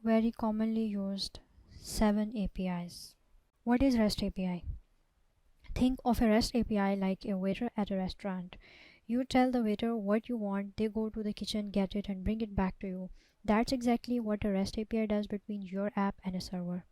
very commonly used 7 APIs. What is REST API? Think of a REST API like a waiter at a restaurant. You tell the waiter what you want, they go to the kitchen, get it, and bring it back to you. That's exactly what a REST API does between your app and a server.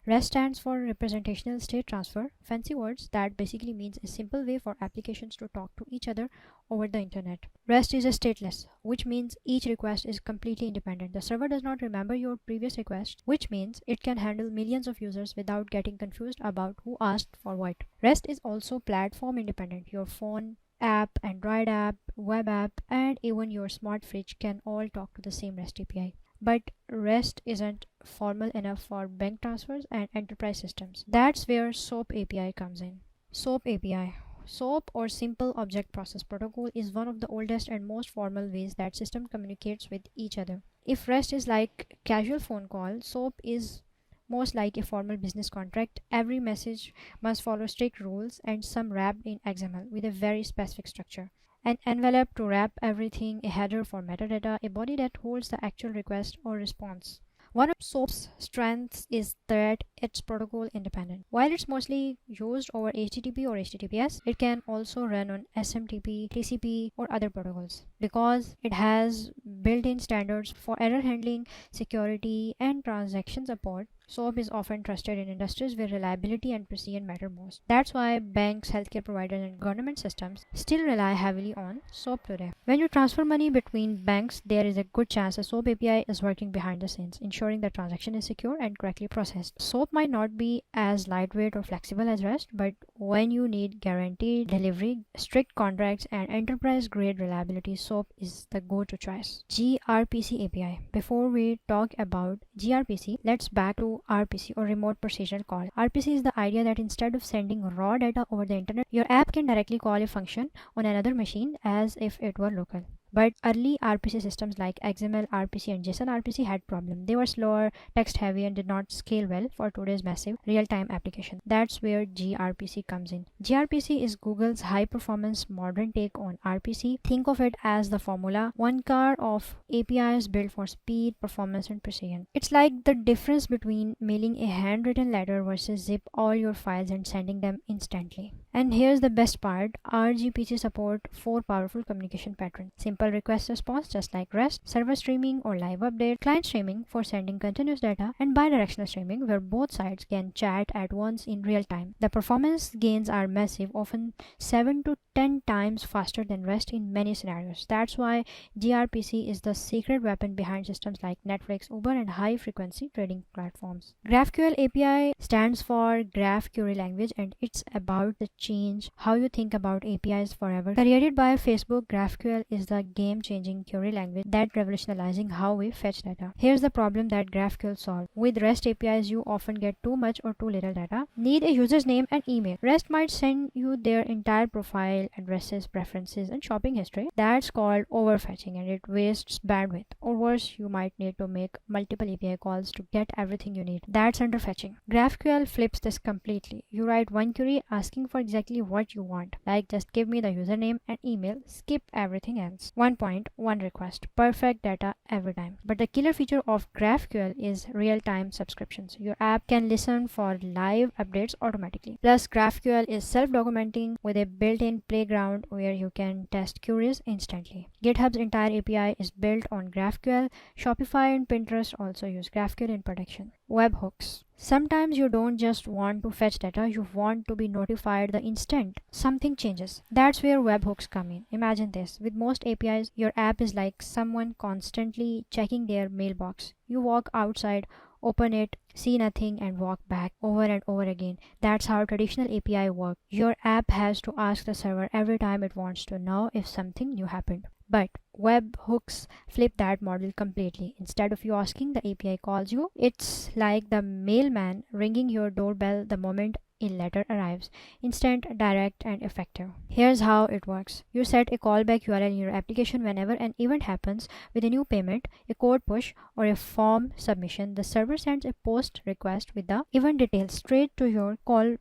REST stands for Representational State Transfer, fancy words that basically means a simple way for applications to talk to each other over the internet. REST is a stateless, which means each request is completely independent. The server does not remember your previous request, which means it can handle millions of users without getting confused about who asked for what. REST is also platform independent. Your phone app, Android app, web app, and even your smart fridge can all talk to the same REST API. But REST isn't formal enough for bank transfers and enterprise systems. That's where SOAP API comes in. SOAP API. SOAP or Simple Object Process Protocol is one of the oldest and most formal ways that system communicates with each other. If REST is like casual phone call, SOAP is most like a formal business contract. Every message must follow strict rules and some wrapped in XML with a very specific structure. An envelope to wrap everything, a header for metadata, a body that holds the actual request or response. One of SOAP's strengths is that it's protocol independent. While it's mostly used over HTTP or HTTPS, it can also run on SMTP, TCP, or other protocols because it has built in standards for error handling, security, and transaction support. SOAP is often trusted in industries where reliability and precision matter most. That's why banks, healthcare providers, and government systems still rely heavily on SOAP today. When you transfer money between banks, there is a good chance a SOAP API is working behind the scenes, ensuring the transaction is secure and correctly processed. SOAP might not be as lightweight or flexible as REST, but when you need guaranteed delivery, strict contracts, and enterprise-grade reliability, SOAP is the go-to choice. gRPC API. Before we talk about gRPC, let's back to RPC or remote procedural call. RPC is the idea that instead of sending raw data over the internet, your app can directly call a function on another machine as if it were local. But early RPC systems like XML RPC and JSON RPC had problems. They were slower, text heavy, and did not scale well for today's massive real-time application. That's where gRPC comes in. gRPC is Google's high-performance modern take on RPC. Think of it as the Formula One car of APIs built for speed, performance, and precision. It's like the difference between mailing a handwritten letter versus zip all your files and sending them instantly. And here's the best part, rGPC support 4 powerful communication patterns. Simple request response just like REST, server streaming or live update, client streaming for sending continuous data, and bidirectional streaming where both sides can chat at once in real time. The performance gains are massive, often 7 to 10 times faster than REST in many scenarios. That's why gRPC is the secret weapon behind systems like Netflix, Uber, and high frequency trading platforms. GraphQL API stands for Graph Query Language, and it's about the change how you think about APIs forever. Created by Facebook, GraphQL is the game-changing query language that revolutionizing how we fetch data. Here's the problem that GraphQL solves. With REST APIs, you often get too much or too little data. Need a user's name and email. REST might send you their entire profile, addresses, preferences, and shopping history. That's called overfetching and it wastes bandwidth. Or worse, you might need to make multiple API calls to get everything you need. That's underfetching. GraphQL flips this completely. You write one query asking for exactly what you want, like just give me the username and email, skip everything else. One point, one request, perfect data every time. But the killer feature of GraphQL is real-time subscriptions. Your app can listen for live updates automatically. Plus, GraphQL is self-documenting with a built-in playground where you can test queries instantly. GitHub's entire API is built on GraphQL. Shopify and Pinterest also use GraphQL in production. Webhooks. Sometimes you don't just want to fetch data, you want to be notified the instant something changes. That's where webhooks come in. Imagine this. With most APIs, your app is like someone constantly checking their mailbox. You walk outside, open it, see nothing, and walk back over and over again. That's how traditional API work. Your app has to ask the server every time it wants to know if something new happened. But webhooks flip that model completely. Instead of you asking, the API calls you. It's like the mailman ringing your doorbell the moment a letter arrives. Instant, direct, and effective. Here's how it works. You set a callback URL in your application whenever an event happens with a new payment, a code push, or a form submission. The server sends a post request with the event details straight to your callback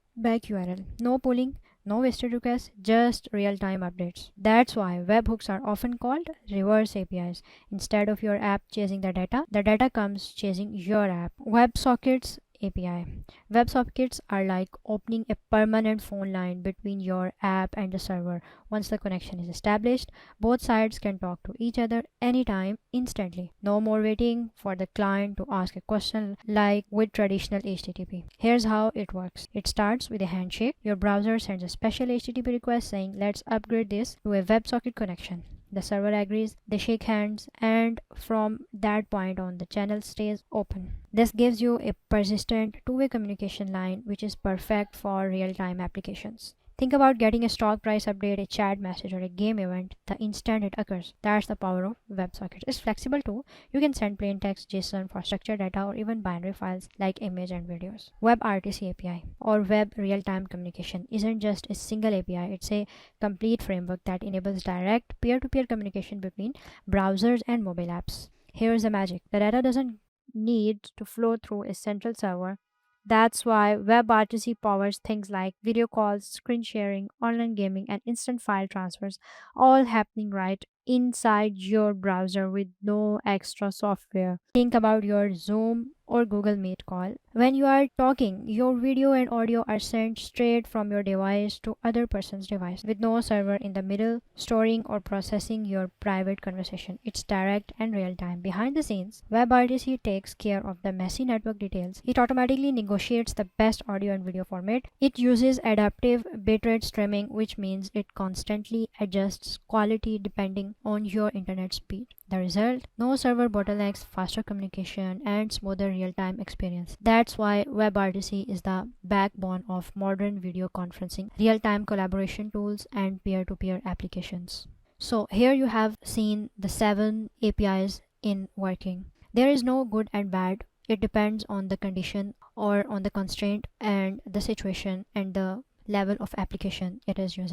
URL. No pooling, No wasted requests, just real-time updates. That's why webhooks are often called reverse APIs. Instead of your app chasing the data comes chasing your app. WebSockets API. WebSockets are like opening a permanent phone line between your app and the server. Once the connection is established, both sides can talk to each other anytime, instantly. No more waiting for the client to ask a question like with traditional HTTP. Here's how it works. It starts with a handshake. Your browser sends a special HTTP request saying, let's upgrade this to a WebSocket connection. The server agrees, they shake hands, and from that point on, the channel stays open. This gives you a persistent two-way communication line, which is perfect for real-time applications. Think about getting a stock price update, a chat message, or a game event the instant it occurs. That's the power of WebSockets. It's flexible too. You can send plain text, JSON for structured data, or even binary files like image and videos. WebRTC API or Web Real-Time Communication isn't just a single API. It's a complete framework that enables direct peer-to-peer communication between browsers and mobile apps. Here's the magic. The data doesn't need to flow through a central server. That's why WebRTC powers things like video calls, screen sharing, online gaming, and instant file transfers, all happening right inside your browser with no extra software. Think about your Zoom or Google Meet call. When you are talking, your video and audio are sent straight from your device to other person's device with no server in the middle storing or processing your private conversation. It's direct and real time. Behind the scenes, WebRTC takes care of the messy network details. It automatically negotiates the best audio and video format. It uses adaptive bitrate streaming, which means it constantly adjusts quality depending on your internet speed. The result? No server bottlenecks, faster communication, and smoother real-time experience. That's why WebRTC is the backbone of modern video conferencing, real-time collaboration tools, and peer-to-peer applications. So here you have seen the 7 APIs in working. There is no good and bad. It depends on the condition or on the constraint and the situation and the level of application it is using.